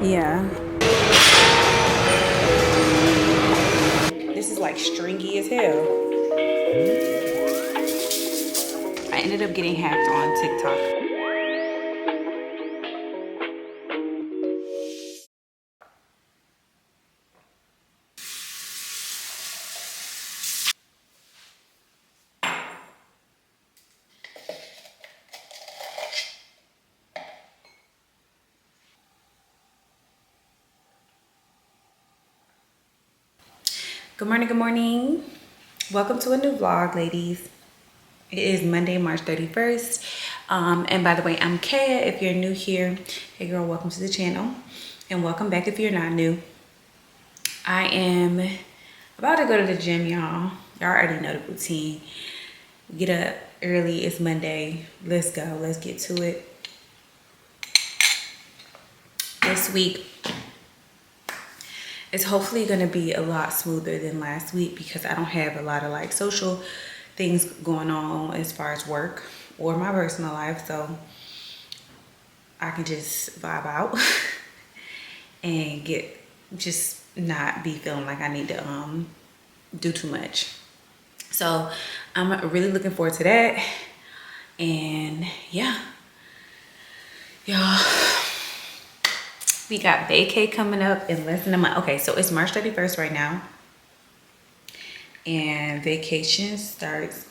Yeah. This is like stringy as hell. I ended up getting hacked on TikTok. Good morning, good morning. Welcome to a new vlog, ladies. It is Monday, March 31st. And by the way, I'm Kaya if you're new here. Hey girl, welcome to the channel. And welcome back if you're not new. I am about to go to the gym, y'all. Y'all already know the routine. Get up early, it's Monday. Let's go, let's get to it. This week it's hopefully gonna be a lot smoother than last week because I don't have a lot of like social things going on as far as work or my personal life, so I can just vibe out and just not be feeling like I need to do too much. So I'm really looking forward to that. And yeah, y'all, we got vacay coming up in less than a month. Okay, so it's March 31st right now. And vacation starts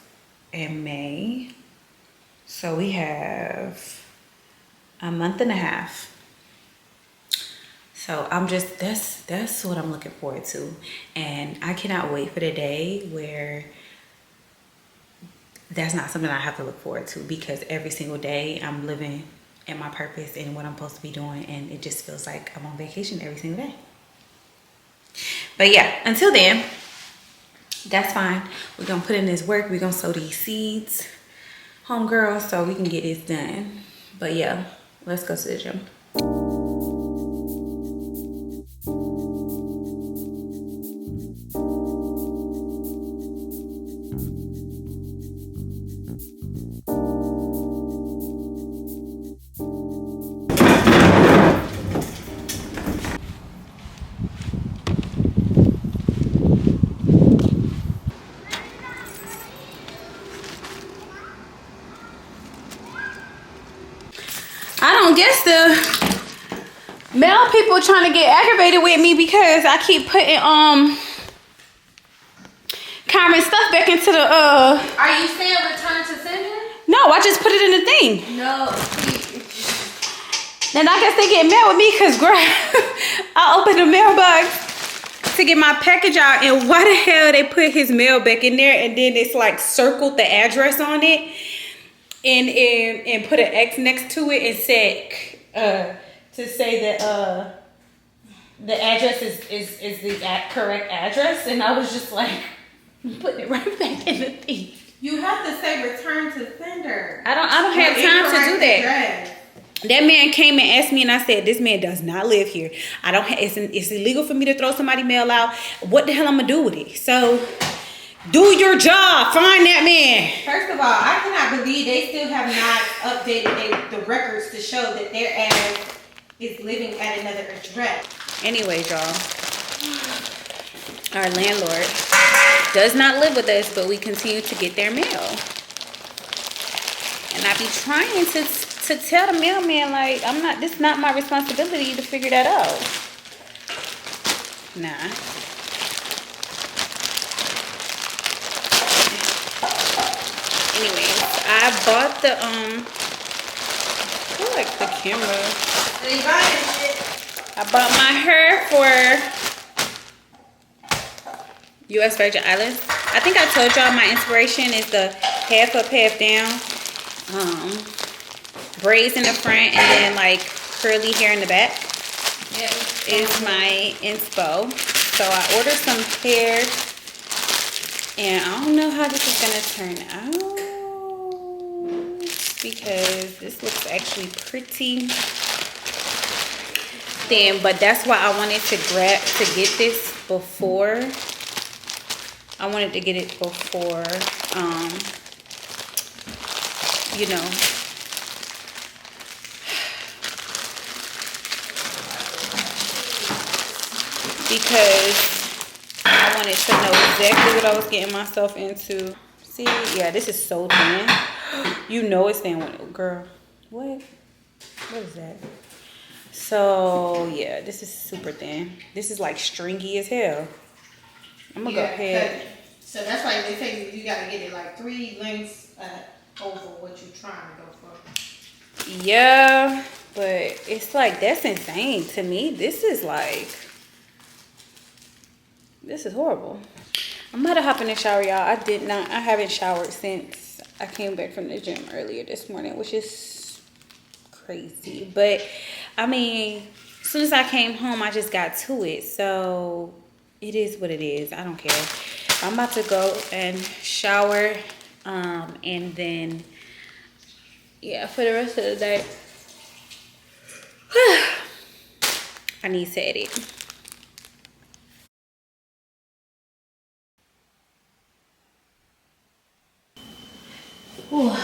in May. So we have a month and a half. So that's what I'm looking forward to. And I cannot wait for the day where that's not something I have to look forward to, because every single day I'm living in my purpose and what I'm supposed to be doing, and it just feels like I'm on vacation every single day. But yeah, until then, that's fine. We're gonna put in this work. We're gonna sow these seeds, homegirl, so we can get this done. But yeah, let's go to the gym. I don't guess the male people trying to get aggravated with me because I keep putting Carmen stuff back into the Are you saying return to sender? No, I just put it in the thing. No. Then I guess they get mad with me because girl, I opened the mailbox to get my package out, and why the hell they put his mail back in there, and then it's like circled the address on it. And put an X next to it and said to say that the address is the correct address, and I was just like putting it right back in the thing. You have to say return to sender. I don't have time to do that. Address. That man came and asked me, and I said, this man does not live here. I don't. It's illegal for me to throw somebody's mail out. What the hell I'm gonna do with it? So. Do your job. Find that man. First of all, I cannot believe they still have not updated the records to show that their ass is living at another address. Anyway, y'all, our landlord does not live with us, but we continue to get their mail. And I be trying to tell the mailman, like, this is not my responsibility to figure that out. Nah. Anyways, I bought the I like the camera. I bought my hair for US Virgin Islands. I think I told y'all my inspiration is the half up, half down. Braids in the front and then like curly hair in the back. Is my inspo. So I ordered some hair. And I don't know how this is gonna turn out because this looks actually pretty thin, but that's why I wanted to get this before. I wanted to get it before, you know, because I wanted to know exactly what I was getting myself into. See, yeah, this is so thin. You know it's thin, girl. What? What is that? So yeah, this is super thin. This is like stringy as hell. I'm gonna go ahead. So that's why they say you gotta get it like 3 lengths over what you're trying to go for. Yeah, but it's like, that's insane to me. This is horrible. I'm about to hop in the shower, y'all. I haven't showered since I came back from the gym earlier this morning, which is crazy. But I mean, as soon as I came home, I just got to it. So it is what it is. I don't care. I'm about to go and shower, and then yeah, for the rest of the day, I need to edit. Ooh. All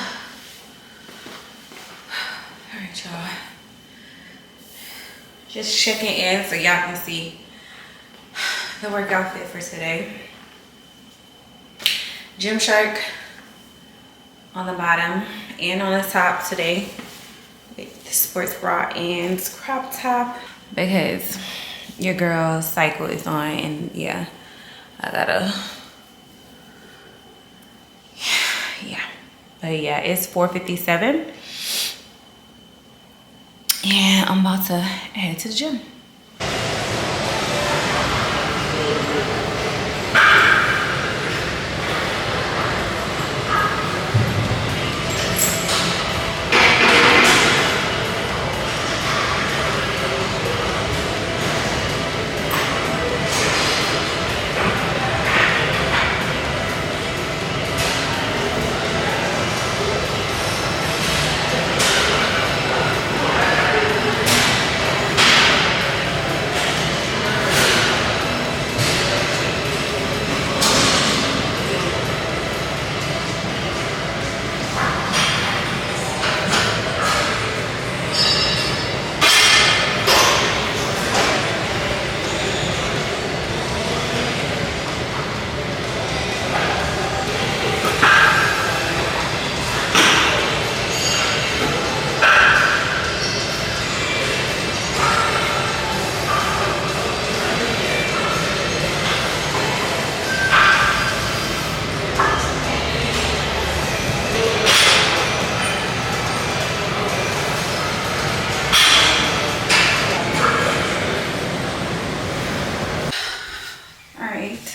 right, y'all. Just checking in so y'all can see the work outfit for today. Gymshark on the bottom and on the top today with the sports bra and crop top because your girl's cycle is on, and yeah, I gotta, yeah. But yeah, it's 4:57 and I'm about to head to the gym.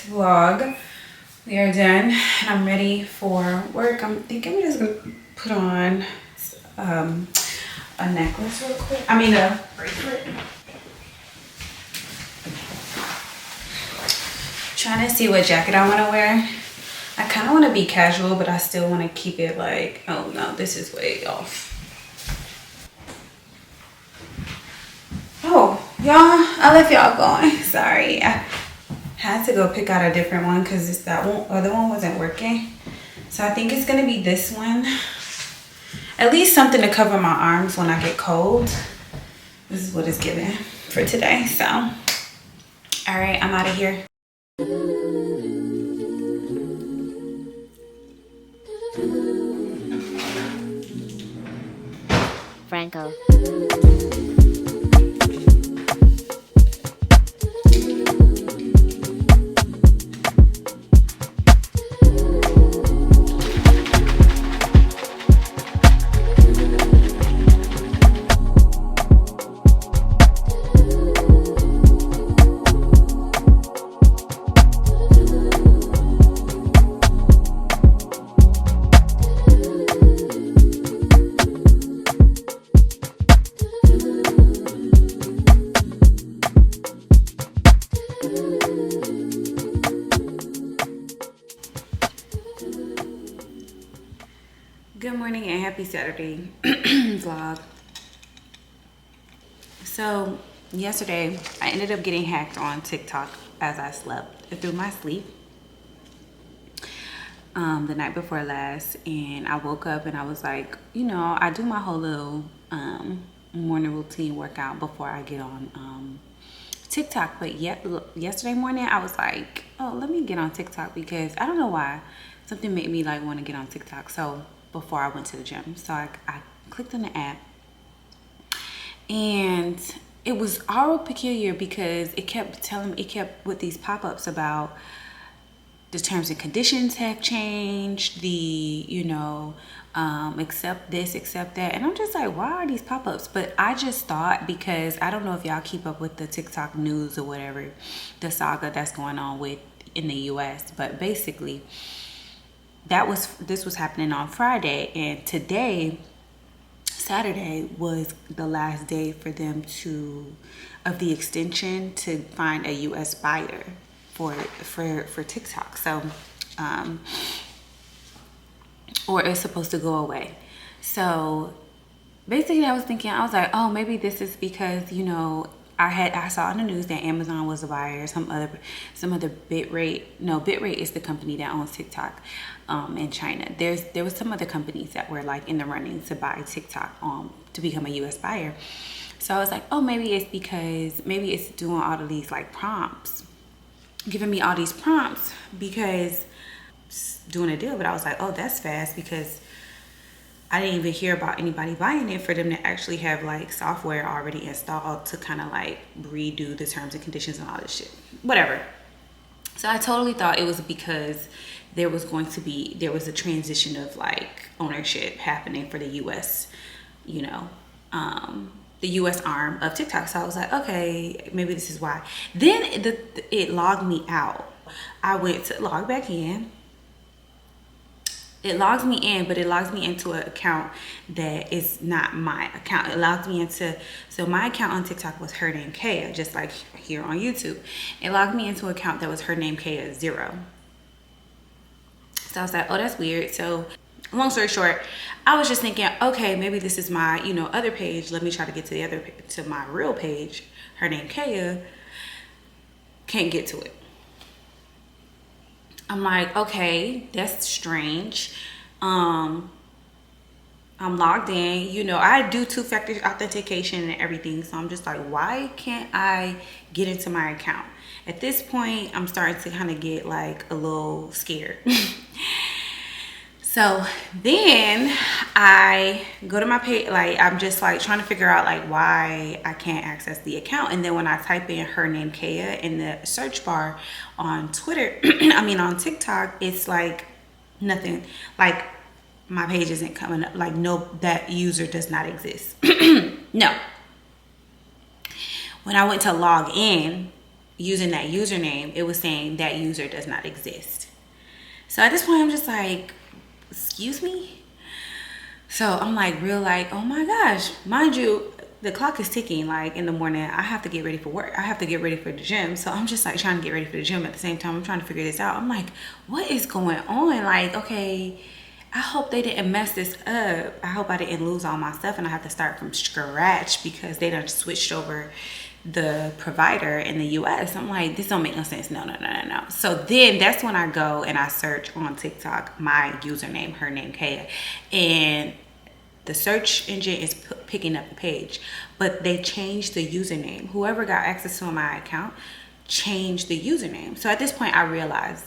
Vlog, we are done and I'm ready for work. I'm thinking I'm just gonna put on a necklace real quick. I mean a bracelet. Trying to see what jacket I want to wear. I kind of want to be casual, but I still want to keep it like, oh no, this is way off. Oh, y'all, I left y'all going. Sorry. I had to go pick out a different one because that one, other one wasn't working. So I think it's gonna be this one. At least something to cover my arms when I get cold. This is what it's giving for today. So, all right, I'm out of here. Franco. Good morning and happy Saturday vlog. So yesterday I ended up getting hacked on TikTok as I slept through my sleep the night before last, and I woke up and I was like, you know, I do my whole little morning routine workout before I get on TikTok. But yet yesterday morning I was like, oh, let me get on TikTok, because I don't know why something made me like want to get on TikTok. So before I went to the gym, so I clicked on the app, and it was all peculiar because it kept with these pop-ups about the terms and conditions have changed, accept this, accept that. And I'm just like, why are these pop-ups? But I just thought, because I don't know if y'all keep up with the TikTok news or whatever, the saga that's going on with in the US. But basically, this was happening on Friday, and today, Saturday, was the last day for them of the extension to find a US buyer for TikTok. So or it's supposed to go away. So basically I was like, oh, maybe this is because, I saw in the news that Amazon was a buyer, some other Bitrate is the company that owns TikTok in China. There was some other companies that were like in the running to buy TikTok to become a US buyer. So I was like, oh, maybe it's doing all of these like prompts, giving me all these prompts because it's doing a deal. But I was like, oh, that's fast, because I didn't even hear about anybody buying it for them to actually have like software already installed to kind of like redo the terms and conditions and all this shit, whatever. So I totally thought it was because there was a transition of like ownership happening for the US, the US arm of TikTok. So I was like, okay, maybe this is why. Then it logged me out. I went to log back in. It logs me in, but it logs me into an account that is not my account. It logs me so my account on TikTok was her name Kaya, just like here on YouTube. It logged me into an account that was her name Kaya 0. So I was like, oh, that's weird. So long story short, I was just thinking, okay, maybe this is my, other page. Let me try to get to my real page, her name Kaya. Can't get to it. I'm like, okay, that's strange. I'm logged in, I do 2-factor authentication and everything. So I'm just like, why can't I get into my account? At this point, I'm starting to kind of get like a little scared. So then I go to my page, like I'm just like trying to figure out like why I can't access the account. And then when I type in her name Kaya in the search bar on Twitter, on TikTok, it's like nothing, like my page isn't coming up, like no, that user does not exist. No. When I went to log in using that username, it was saying that user does not exist. So at this point, I'm just like, excuse me? So I'm like oh my gosh, mind you, the clock is ticking. Like in the morning, I have to get ready for work. I have to get ready for the gym. So I'm just like trying to get ready for the gym at the same time. I'm trying to figure this out. I'm like, what is going on? Like, okay, I hope they didn't mess this up. I hope I didn't lose all my stuff and I have to start from scratch because they done switched over the provider in the US. I'm like, this don't make no sense. No. So then that's when I go and I search on TikTok my username, her name Kaya, and the search engine is picking up the page, but they changed the username. Whoever got access to my account changed the username. So at this point I realized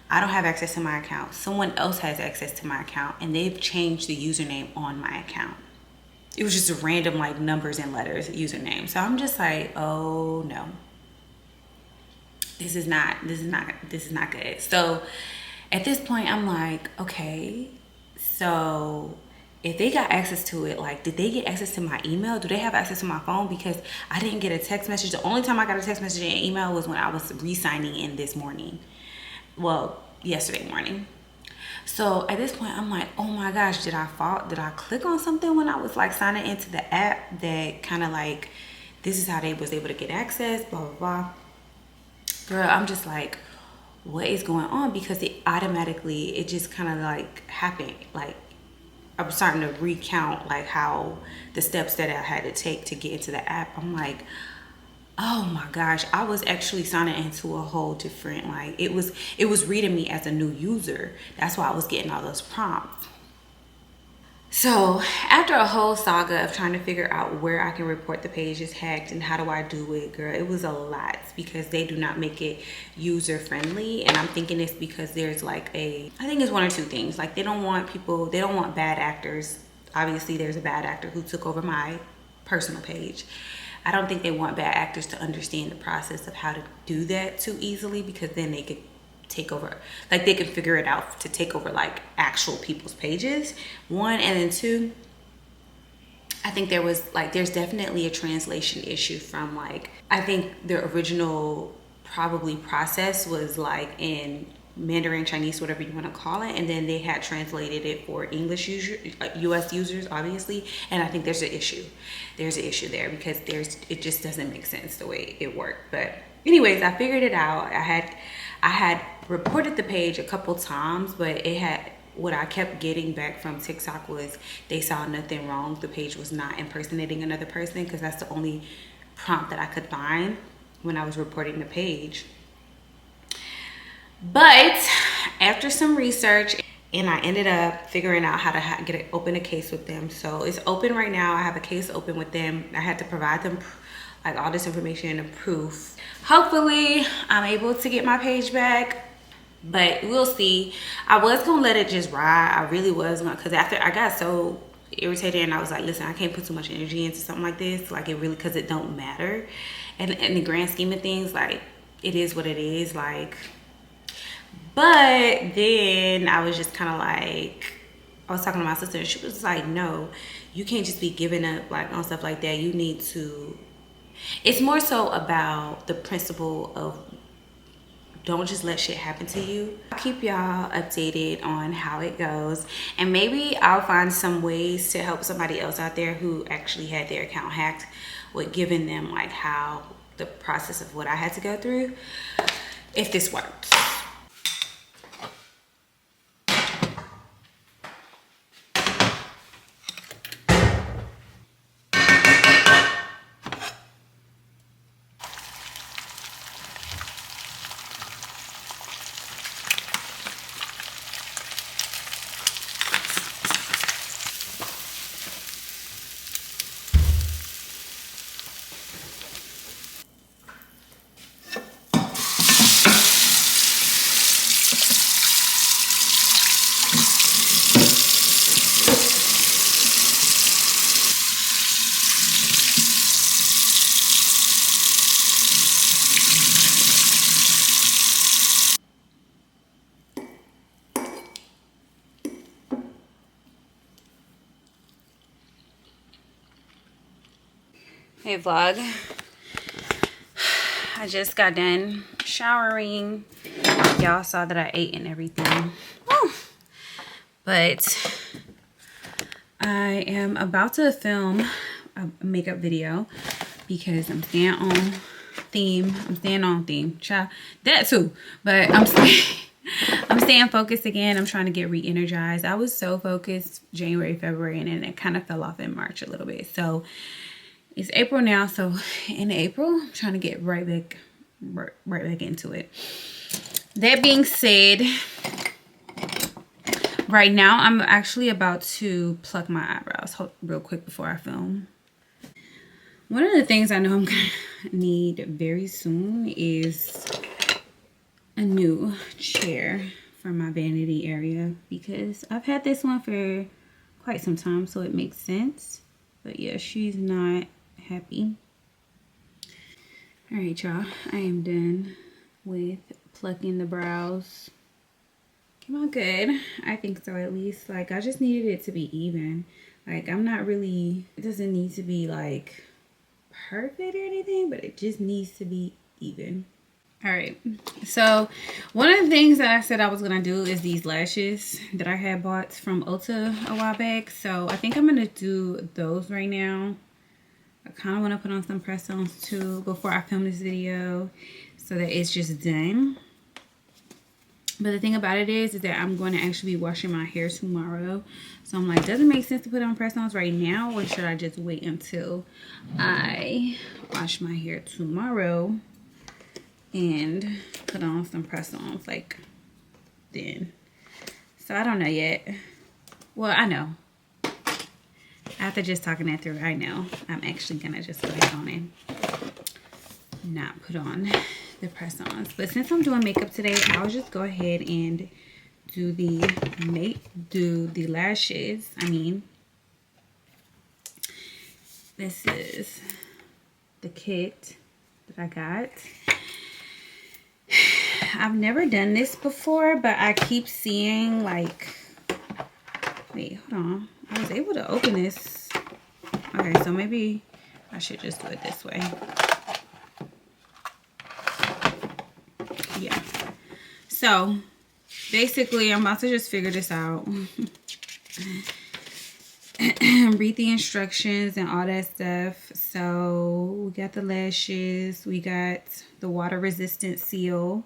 I don't have access to my account. Someone else has access to my account and they've changed the username on my account. It was just a random like numbers and letters username. So I'm just like, oh no, this is not good. So at this point I'm like, okay, so if they got access to it, like, did they get access to my email? Do they have access to my phone? Because I didn't get a text message. The only time I got a text message and email was when I was re-signing in this morning. Well, yesterday morning. So at this point, I'm like, oh my gosh, did I click on something when I was like signing into the app that kind of like, this is how they was able to get access, blah, blah, blah. Girl, I'm just like, what is going on? Because it just kind of like happened. Like, I'm starting to recount like how the steps that I had to take to get into the app. I'm like, oh my gosh, I was actually signing into a whole different, like, it was reading me as a new user. That's why I was getting all those prompts. So after a whole saga of trying to figure out where I can report the page is hacked and how do I do it, girl, it was a lot because they do not make it user friendly. And I'm thinking it's because there's like I think it's one or two things. Like they don't want bad actors. Obviously there's a bad actor who took over my personal page. I don't think they want bad actors to understand the process of how to do that too easily, because then they could take over, like they can figure it out to take over like actual people's pages, one. And then two, I think there's definitely a translation issue from like, I think the original probably process was like in Mandarin, Chinese, whatever you want to call it, and then they had translated it for English US users, obviously. And I think there's an issue there because it just doesn't make sense the way it worked. But anyways, I figured it out. I had reported the page a couple times, but what I kept getting back from TikTok was they saw nothing wrong. The page was not impersonating another person, because that's the only prompt that I could find when I was reporting the page. But after some research, and I ended up figuring out how to open a case with them. So it's open right now. I have a case open with them. I had to provide them like all this information and proof. Hopefully I'm able to get my page back, but we'll see. I was gonna let it just ride. I really was gonna, because after I got so irritated and I was like, listen, I can't put too much energy into something like this, like it really, because it don't matter. And in the grand scheme of things, like it is what it is, like. But then I was just kind of like, I was talking to my sister and she was like, no, you can't just be giving up like on stuff like that. You need to, it's more so about the principle of don't just let shit happen to you. I'll keep y'all updated on how it goes, and maybe I'll find some ways to help somebody else out there who actually had their account hacked with giving them like how the process of what I had to go through, if this works. Hey vlog, I just got done showering. Y'all saw that I ate and everything. Woo. But I am about to film a makeup video because I'm staying on theme. Child, that too. But I'm staying focused again. I'm trying to get re-energized. I was so focused January, February, and then it kind of fell off in March a little bit. So it's April now, so in April, I'm trying to get right back into it. That being said, right now I'm actually about to pluck my eyebrows real quick before I film. One of the things I know I'm gonna need very soon is a new chair for my vanity area, because I've had this one for quite some time, so it makes sense. But yeah, she's not happy. All right, y'all, I am done with plucking the brows. Came out good. I think so, at least. Like, I just needed it to be even. Like, I'm not really, it doesn't need to be like perfect or anything, but it just needs to be even. All right, so one of the things that I said I was gonna do is these lashes that I had bought from Ulta a while back. So I think I'm gonna do those right now. I kind of want to put on some press-ons too before I film this video, so that it's just done. But the thing about it is that I'm going to actually be washing my hair tomorrow. So I'm like, does it make sense to put on press-ons right now, or should I just wait until I wash my hair tomorrow and put on some press-ons like then? So I don't know yet. Well, I know. after just talking that through, I know I'm actually gonna just go ahead on and not put on the press-ons. But since I'm doing makeup today, I'll just go ahead and do the lashes. I mean, this is the kit that I got. I've never done this before, but I keep seeing like, wait, hold on. I was able to open this. Okay, so maybe I should just do it this way. Yeah. So basically, I'm about to just figure this out. Read the instructions and all that stuff. So we got the lashes. We got the water resistant seal.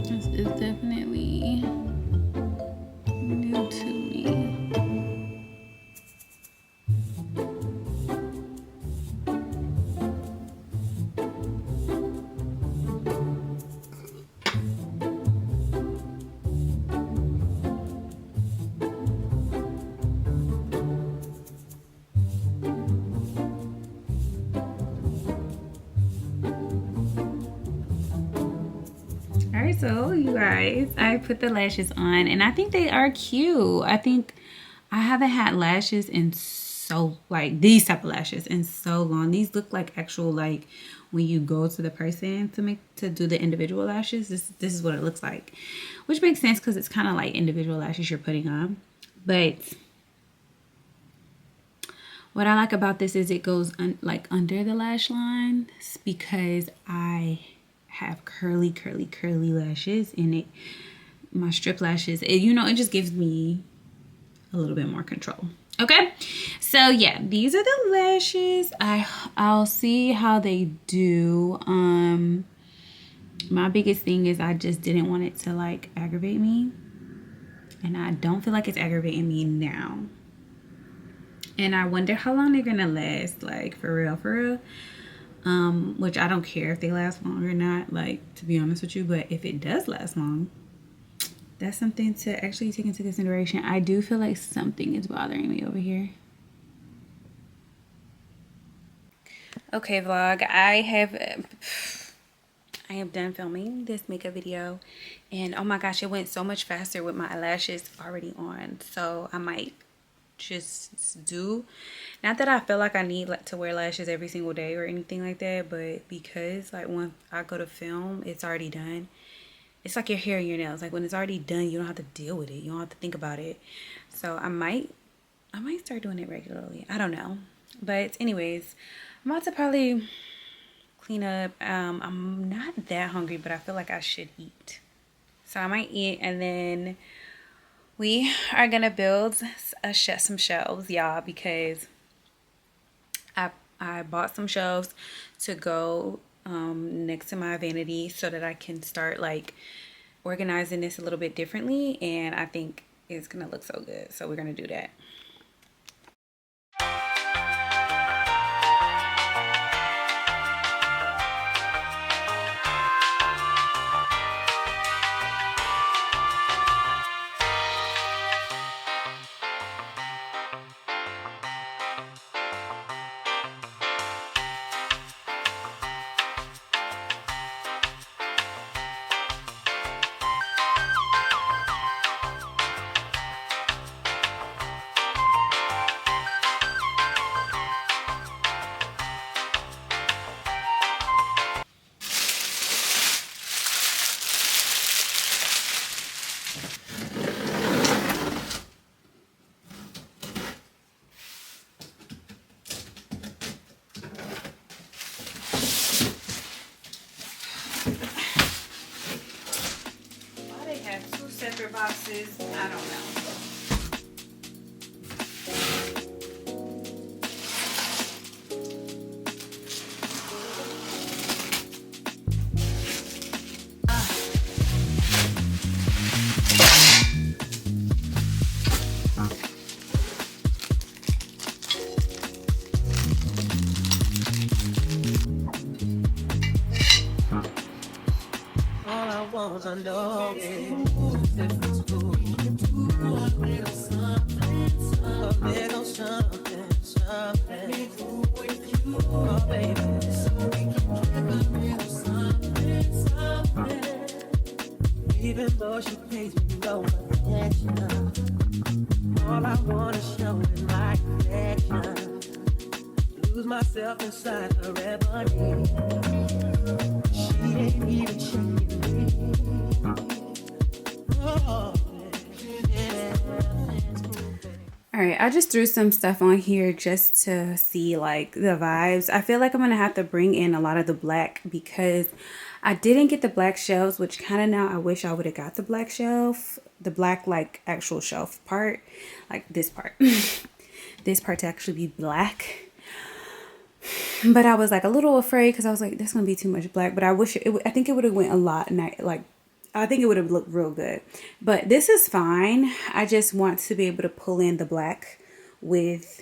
This is definitely new to me. Alright, so you guys, I put the lashes on and I think they are cute. I think I haven't had lashes in so, like these type of lashes in so long. These look like actual, like when you go to the person to do the individual lashes, this is what it looks like, which makes sense because it's kind of like individual lashes you're putting on. But what I like about this is it goes like under the lash line, because I have curly lashes, and it, my strip lashes, you know, it just gives me a little bit more control. Okay, so yeah, these are the lashes. I'll see how they do. My biggest thing is I just didn't want it to like aggravate me, and I don't feel like it's aggravating me now. And I wonder how long they're gonna last, like for real. Which I don't care if they last long or not, like, to be honest with you. But if it does last long, that's something to actually take into consideration. I do feel like something is bothering me over here. Okay, vlog, I am done filming this makeup video, and oh my gosh, it went so much faster with my lashes already on. So I might just do, not that I feel like I need to wear lashes every single day or anything like that, but because like when I go to film, it's already done. It's like your hair and your nails. Like when it's already done, you don't have to deal with it. You don't have to think about it. So I might start doing it regularly. I don't know. But anyways, I'm about to probably clean up. I'm not that hungry, but I feel like I should eat. So I might eat, and then we are gonna build some shelves, y'all, because I bought some shelves to go next to my vanity so that I can start like organizing this a little bit differently, and I think it's gonna look so good. So we're gonna do that. Separate boxes, I don't know. Even though she pays me no attention, all I wanna show is my affection. Lose myself inside her ebony. She ain't even checking me. Oh, yeah. All right, I just threw some stuff on here just to see like the vibes. I feel like I'm gonna have to bring in a lot of the black because I didn't get the black shelves, which kind of now I wish I would have got the black shelf, the black like actual shelf part, like this part. This part to actually be black. But I was like a little afraid because I was like, that's gonna be too much black. But I wish I think it would have went a lot like I think it would have looked real good. But this is fine. I just want to be able to pull in the black with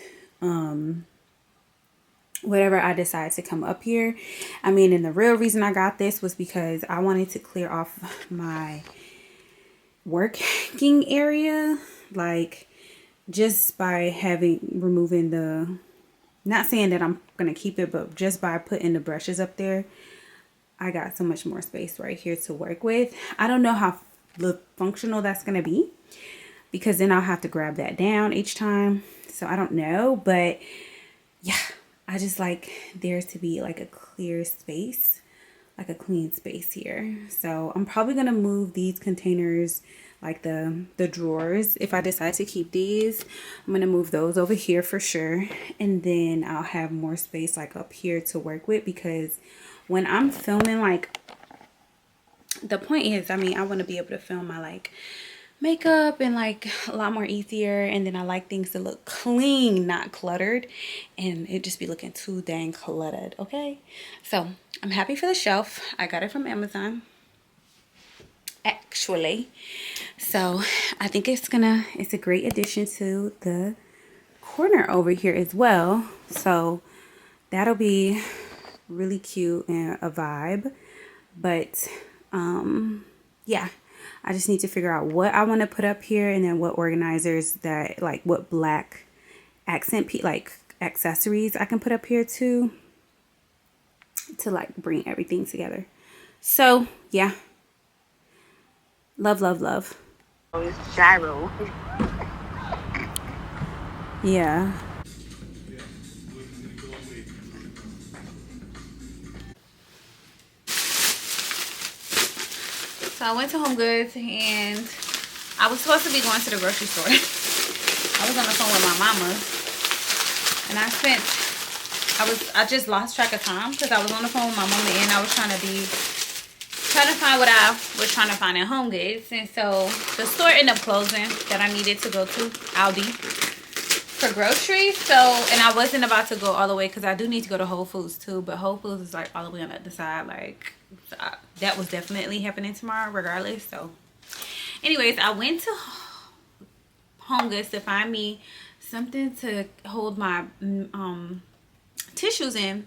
whatever I decide to come up here. I mean, and the real reason I got this was because I wanted to clear off my working area, like just by removing the, not saying that I'm gonna keep it, but just by putting the brushes up there, I got so much more space right here to work with. I don't know how functional that's gonna be because then I'll have to grab that down each time. So I don't know, but yeah, I just like there to be like a clear space, like a clean space here. So I'm probably gonna move these containers, like the drawers. If I decide to keep these, I'm gonna move those over here for sure. And then I'll have more space like up here to work with, because when I'm filming, like the point is, I mean, I want to be able to film my like makeup and like a lot more easier, and then I like things to look clean, not cluttered, and it just be looking too dang cluttered. Okay, so I'm happy for the shelf. I got it from Amazon actually, so I think it's a great addition to the corner over here as well. So that'll be really cute and a vibe. But yeah, I just need to figure out what I want to put up here, and then what organizers that like what black like accessories I can put up here too, to like bring everything together. So yeah, love. Gyro. Yeah. So I went to Home Goods and I was supposed to be going to the grocery store. I was on the phone with my mama, and I just lost track of time because I was on the phone with my mama and I was trying to find what I was trying to find at Home Goods. And so the store ended up closing that I needed to go to, Aldi, for groceries. So, and I wasn't about to go all the way because I do need to go to Whole Foods too, but Whole Foods is like all the way on the other side. Like that was definitely happening tomorrow regardless. So anyways, I went to Home Goods to find me something to hold my tissues in,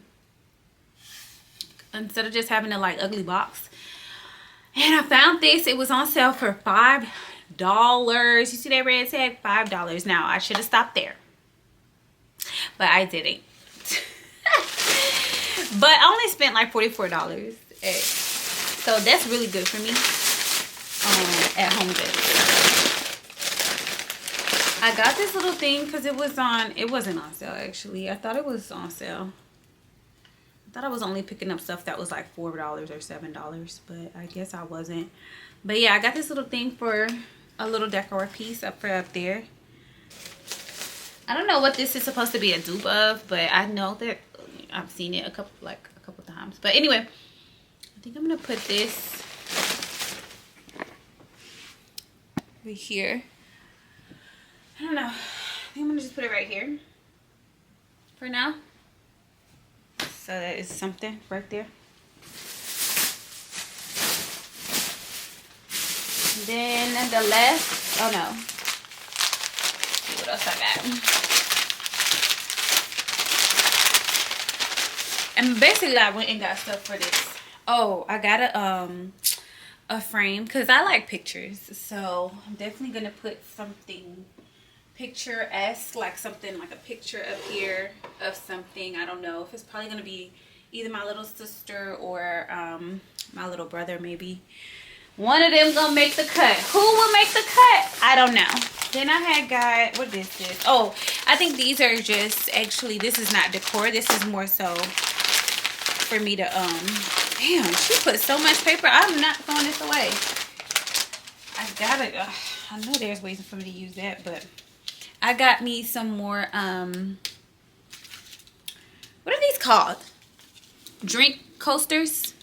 instead of just having a like ugly box. And I found this. It was on sale for $5. You see that red tag? $5. Now I should have stopped there, but I didn't. But I only spent like $44. So that's really good for me at Home Goods. I got this little thing because it wasn't on sale actually. I thought it was on sale. I thought I was only picking up stuff that was like $4 or $7, but I guess I wasn't. But yeah, I got this little thing for a little decor piece up there. I don't know what this is supposed to be a dupe of, but I know that I've seen it a couple times. But anyway, I think I'm gonna put this right here. I don't know. I think I'm gonna just put it right here for now. So that is something right there. Then the last, oh no. Let's see what else I got. And basically I went and got stuff for this. Oh, I got a frame because I like pictures. So I'm definitely gonna put something picturesque, like something like a picture up here of something. I don't know if it's probably gonna be either my little sister or my little brother. Maybe one of them gonna make the cut. Who will make the cut? I don't know. Then I had got, what is this? Oh, I think these are just, actually this is not decor. This is more so for me to damn, she put so much paper. I'm not throwing this away. I gotta I know there's ways for me to use that, but I got me some more what are these called? Drink coasters,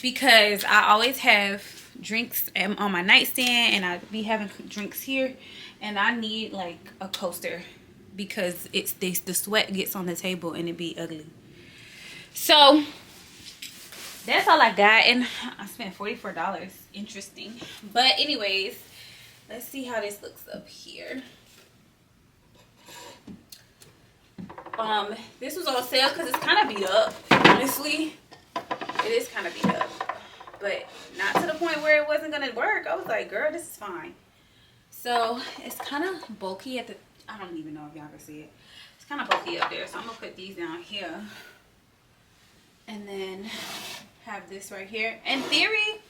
because I always have drinks on my nightstand and I be having drinks here, and I need like a coaster because it's the sweat gets on the table and it be ugly. So that's all I got, and I spent $44. Interesting. But anyways, let's see how this looks up here. This was on sale because it's kind of beat up. Honestly, it is kind of beat up, but not to the point where it wasn't gonna work. I was like, girl, this is fine. So it's kind of bulky at the, I don't even know if y'all can see it. It's kind of bulky up there, so I'm gonna put these down here and then have this right here. In theory,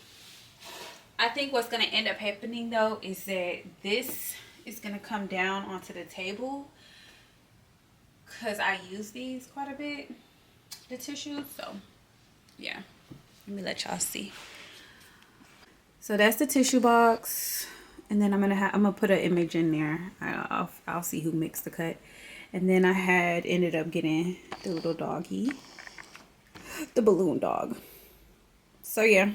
I think what's gonna end up happening though is that this is gonna come down onto the table because I use these quite a bit, the tissues. So yeah, let me let y'all see. So that's the tissue box, and then I'm gonna put an image in there. I'll see who makes the cut. And then I had ended up getting the little doggy, the balloon dog. So yeah,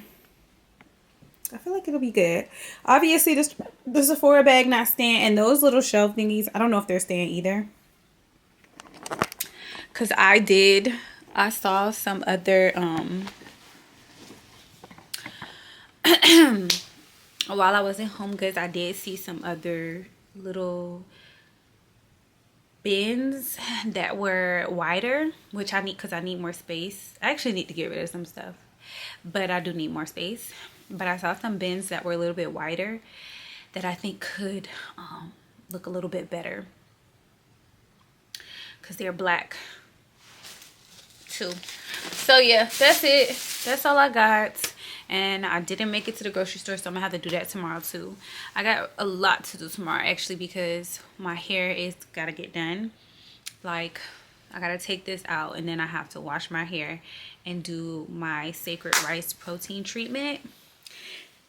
I feel like it'll be good. Obviously the Sephora bag not staying, and those little shelf thingies, I don't know if they're staying either, because I saw some other while I was in Home Goods, I did see some other little bins that were wider, which I need because I need more space. I actually need to get rid of some stuff, but I do need more space. But I saw some bins that were a little bit wider that I think could look a little bit better because they're black too. So yeah, that's it. That's all I got. And I didn't make it to the grocery store, so I'm gonna have to do that tomorrow too. I got a lot to do tomorrow actually, because my hair is gotta get done. Like, I gotta take this out, and then I have to wash my hair and do my sacred rice protein treatment.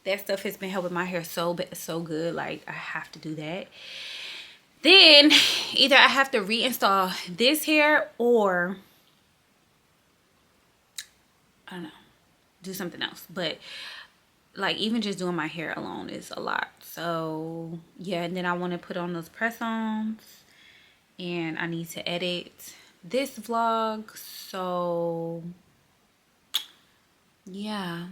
That stuff has been helping my hair so good. Like, I have to do that. Then either I have to reinstall this hair, or I don't know, do something else. But like, even just doing my hair alone is a lot. So yeah, and then I want to put on those press-ons, and I need to edit this vlog. So yeah.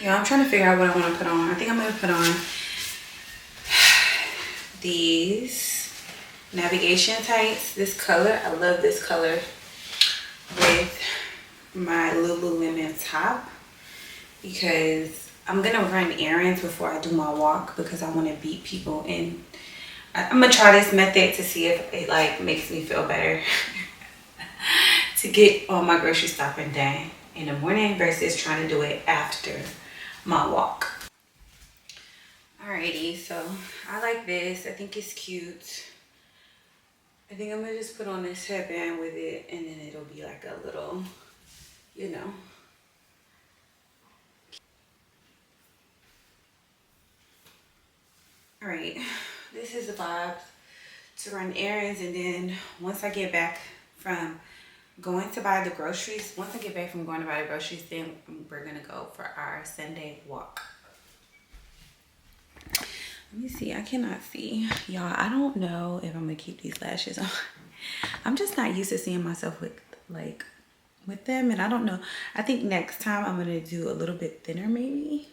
Yeah, I'm trying to figure out what I want to put on. I think I'm going to put on these navigation tights. This color, I love this color, with my Lululemon top, because I'm going to run errands before I do my walk, because I want to beat people in. I'm going to try this method to see if it like makes me feel better to get all my grocery shopping done in the morning versus trying to do it after my walk. Alrighty, so I like this. I think it's cute. I think I'm gonna just put on this headband with it, and then it'll be like a little, you know. Alright, this is the vibe to run errands, and then once I get back from going to buy the groceries, then we're gonna go for our Sunday walk. Let me see. I cannot see, y'all. I don't know if I'm gonna keep these lashes on. I'm just not used to seeing myself with like with them. And I don't know. I think next time I'm going to do a little bit thinner maybe.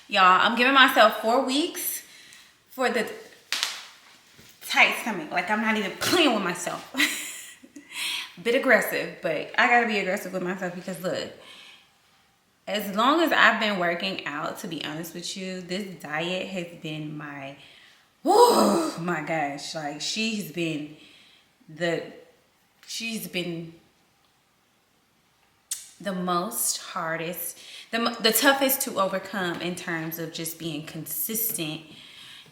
Y'all, I'm giving myself 4 weeks for the tight stomach. Like, I'm not even playing with myself. Bit aggressive, but I gotta be aggressive with myself because look, as long as I've been working out, to be honest with you, this diet has been my, oh my gosh, like she's been the most hardest, the toughest to overcome in terms of just being consistent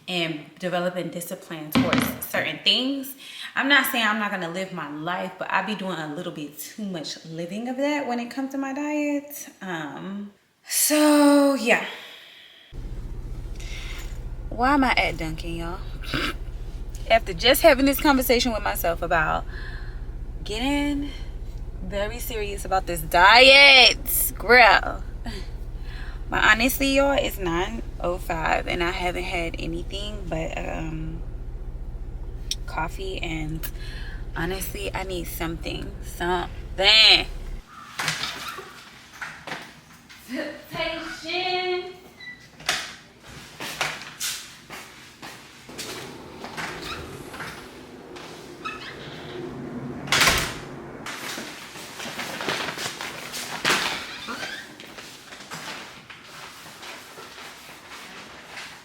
and developing discipline towards certain things. I'm not saying I'm not gonna live my life, but I be doing a little bit too much living of that when it comes to my diet. So yeah. Why am I at Dunkin', y'all? After just having this conversation with myself about getting very serious about this diet, girl. But honestly, y'all, it's 9:05 and I haven't had anything but coffee, and honestly, I need something. Temptation.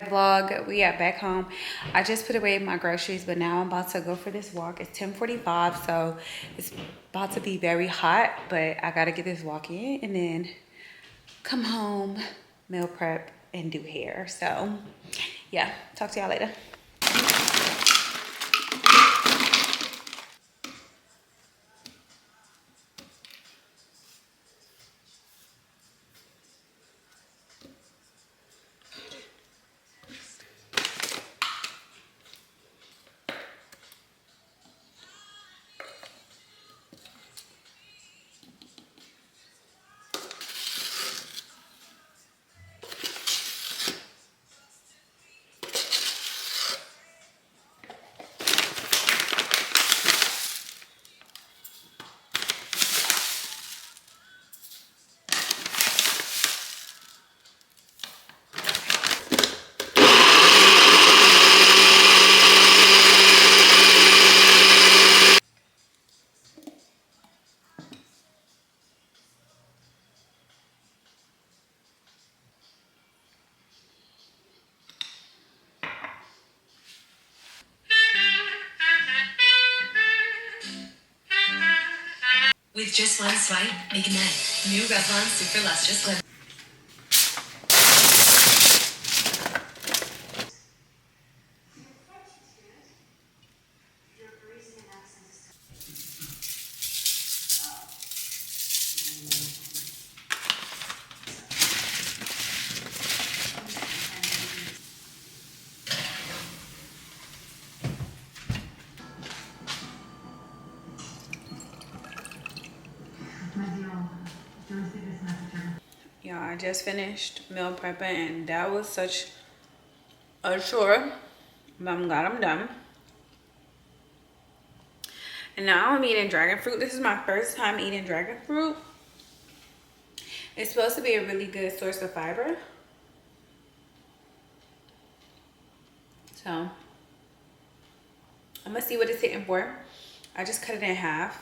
Vlog, we are back home. I just put away my groceries, but now I'm about to go for this walk. It's 10:45, so it's about to be very hot, but I gotta get this walk in and then come home, meal prep, and do hair. So yeah, talk to y'all later. With just one swipe, ignite. New Revlon Super Lustrous Lip. Y'all, I just finished meal prepping and that was such a chore, but I'm glad I'm done. And now I'm eating dragon fruit. This is my first time eating dragon fruit. It's supposed to be a really good source of fiber. So I'm gonna see what it's hitting for. I just cut it in half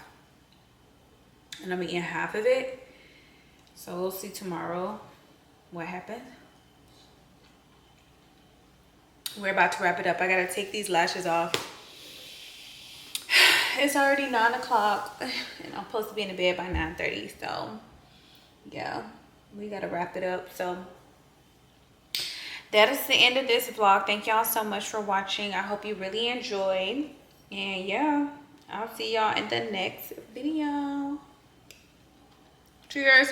and I'm eating half of it. So we'll see tomorrow what happens. We're about to wrap it up. I gotta take these lashes off. It's already 9 o'clock and I'm supposed to be in the bed by 9:30. So yeah, we gotta wrap it up. So that is the end of this vlog. Thank y'all so much for watching. I hope you really enjoyed. And yeah, I'll see y'all in the next video. Cheers.